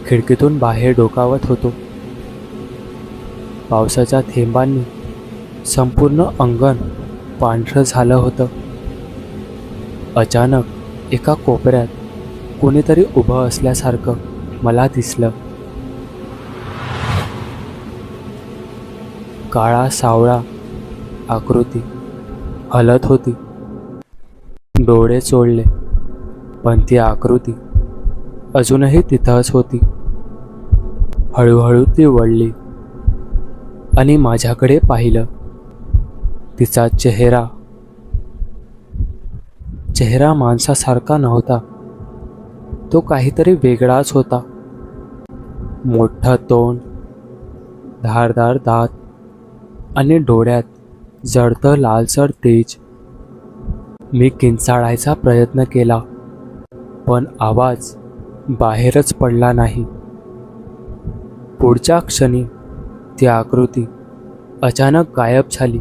खिडकीतून बाहेर डोकावत होतो. पावसाच्या थेंबांनी संपूर्ण अंगण पांढरं झालं होतं. अचानक एका कोपऱ्यात कोणीतरी उभं असल्यासारखं मला दिसलं. काळा सावळा आकृती हलत होती. डोळे चोळले, पण ती आकृती अजूनही तिथंच होती. हळूहळू ती वळली आणि माझ्याकडे पाहिलं. तिचा चेहरा माणसासारखा नव्हता. तो काहीतरी वेगळाच होता. मोठं तोंड, धारदार दात आणि डोळ्यात जळतं लालसर तेज. मी किंचाळायचा प्रयत्न केला, पण आवाज बाहेरच पडला नाही. पुढच्या क्षणी ती आकृती अचानक गायब झाली.